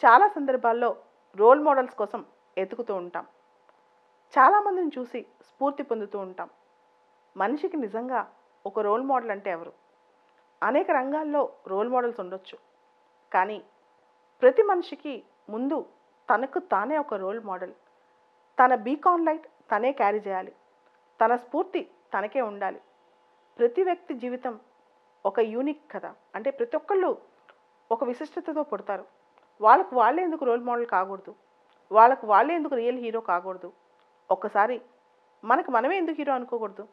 చాలా సందర్భాల్లో role models కోసం ఎతుకుతూ ఉంటాం. చాలామందిని చూసి స్ఫూర్తి పొందుతూ ఉంటాం. మనిషికి నిజంగా ఒక రోల్ మోడల్ అంటే ఎవరు? అనేక రంగాల్లో రోల్ మోడల్స్ ఉండొచ్చు. కానీ ప్రతి మనిషికి ముందు తనకు తానే ఒక రోల్ మోడల్. తన బీకాన్ లైట్ తనే క్యారీ చేయాలి. తన స్ఫూర్తి తనకే ఉండాలి. ప్రతి వ్యక్తి జీవితం ఒక యూనిక్ కదా. అంటే ప్రతి ఒక్కళ్ళు ఒక విశిష్టతతో పుడతారు. వాళ్ళకు వాళ్ళే ఎందుకు రోల్ మోడల్ కాకూడదు? వాళ్ళకు వాళ్ళే ఎందుకు రియల్ హీరో కాకూడదు? ఒక్కసారి మనకు మనమే ఎందుకు హీరో అనుకోకూడదు?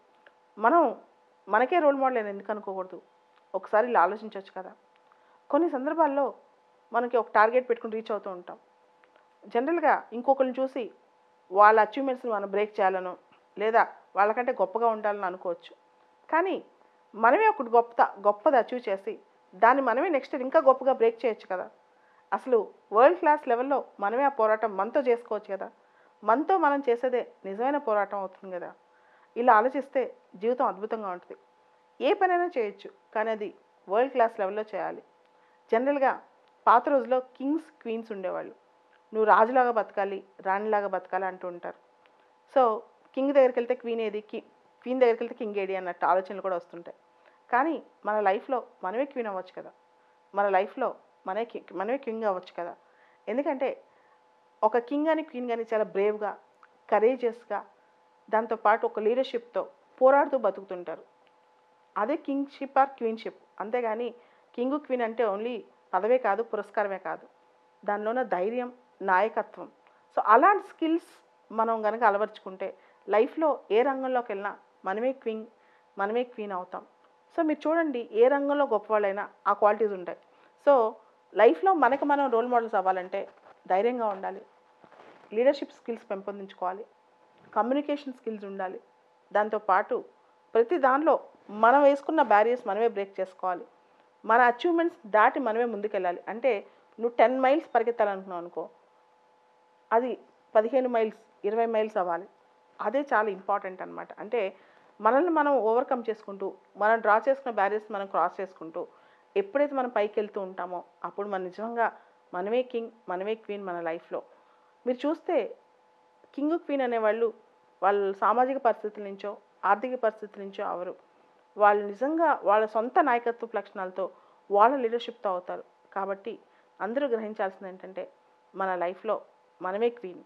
మనం మనకే రోల్ మోడల్ అని ఎందుకు అనుకోకూడదు? ఒకసారి ఇలా ఆలోచించవచ్చు కదా. కొన్ని సందర్భాల్లో మనకి ఒక టార్గెట్ పెట్టుకుని రీచ్ అవుతూ ఉంటాం. జనరల్గా ఇంకొకరిని చూసి వాళ్ళ అచీవ్మెంట్స్ని మనం బ్రేక్ చేయాలనో లేదా వాళ్ళకంటే గొప్పగా ఉండాలని అనుకోవచ్చు. కానీ మనమే ఒకటి గొప్పది అచీవ్ చేసి దాన్ని మనమే నెక్స్ట్ ఇంకా గొప్పగా బ్రేక్ చేయొచ్చు కదా. అసలు వరల్డ్ క్లాస్ లెవెల్లో మనమే ఆ పోరాటం మనతో చేసుకోవచ్చు కదా. మనతో మనం చేసేదే నిజమైన పోరాటం అవుతుంది కదా. ఇలా ఆలోచిస్తే జీవితం అద్భుతంగా ఉంటుంది. ఏ పనైనా చేయొచ్చు, కానీ అది వరల్డ్ క్లాస్ లెవెల్లో చేయాలి. జనరల్గా పాత రోజుల్లో కింగ్స్ క్వీన్స్ ఉండేవాళ్ళు. నువ్వు రాజులాగా బతకాలి, రాణిలాగా బతకాలి అంటూ ఉంటారు. సో కింగ్ దగ్గరికి వెళ్తే క్వీన్ ఏది, క్వీన్ దగ్గరికి వెళ్తే కింగ్ ఏడి అన్నట్టు ఆలోచనలు కూడా వస్తుంటాయి. కానీ మన లైఫ్లో మనమే క్వీన్ అవ్వచ్చు కదా. మన లైఫ్లో మనమే కింగ్ అవ్వచ్చు కదా. ఎందుకంటే ఒక కింగ్ అని క్వీన్ కానీ చాలా బ్రేవ్గా, కరేజియస్గా, దాంతోపాటు ఒక లీడర్షిప్తో పోరాడుతూ బతుకుతుంటారు. అదే కింగ్షిప్ ఆర్ క్వీన్షిప్. అంతేగాని కింగ్ క్వీన్ అంటే ఓన్లీ పదవే కాదు, పురస్కారమే కాదు. దానిలోన ధైర్యం, నాయకత్వం. సో అలాంటి స్కిల్స్ మనం కనుక అలవర్చుకుంటే లైఫ్లో ఏ రంగంలోకి వెళ్ళినా మనమే క్వీన్ అవుతాం. సో మీరు చూడండి, ఏ రంగంలో గొప్పవాళ్ళైనా ఆ క్వాలిటీస్ ఉంటాయి. సో లైఫ్లో మనకు మనం రోల్ మోడల్స్ అవ్వాలంటే ధైర్యంగా ఉండాలి, లీడర్షిప్ స్కిల్స్ పెంపొందించుకోవాలి, కమ్యూనికేషన్ స్కిల్స్ ఉండాలి. దాంతోపాటు ప్రతి దానిలో మనం వేసుకున్న బ్యారియర్స్ మనమే బ్రేక్ చేసుకోవాలి. మన అచీవ్మెంట్స్ దాటి మనమే ముందుకెళ్ళాలి. అంటే నువ్వు 10 మైల్స్ పరిగెత్తాలనుకున్నావు అనుకో, అది 15 మైల్స్ 20 మైల్స్ అవ్వాలి. అదే చాలా ఇంపార్టెంట్ అనమాట. అంటే మనల్ని మనం ఓవర్కమ్ చేసుకుంటూ, మనం డ్రా చేసుకున్న బ్యారియర్స్ మనం క్రాస్ చేసుకుంటూ ఎప్పుడైతే మనం పైకి వెళ్తూ ఉంటామో అప్పుడు మనం నిజంగా మనమే కింగ్, మనమే క్వీన్ మన లైఫ్లో. మీరు చూస్తే కింగ్ క్వీన్ అనేవాళ్ళు వాళ్ళ సామాజిక పరిస్థితుల నుంచో, ఆర్థిక పరిస్థితుల నుంచో అవరు. వాళ్ళు నిజంగా వాళ్ళ సొంత నాయకత్వ లక్షణాలతో, వాళ్ళ లీడర్షిప్తో అవుతారు. కాబట్టి అందరూ గ్రహించాల్సింది ఏంటంటే మన లైఫ్లో మనమే క్వీన్.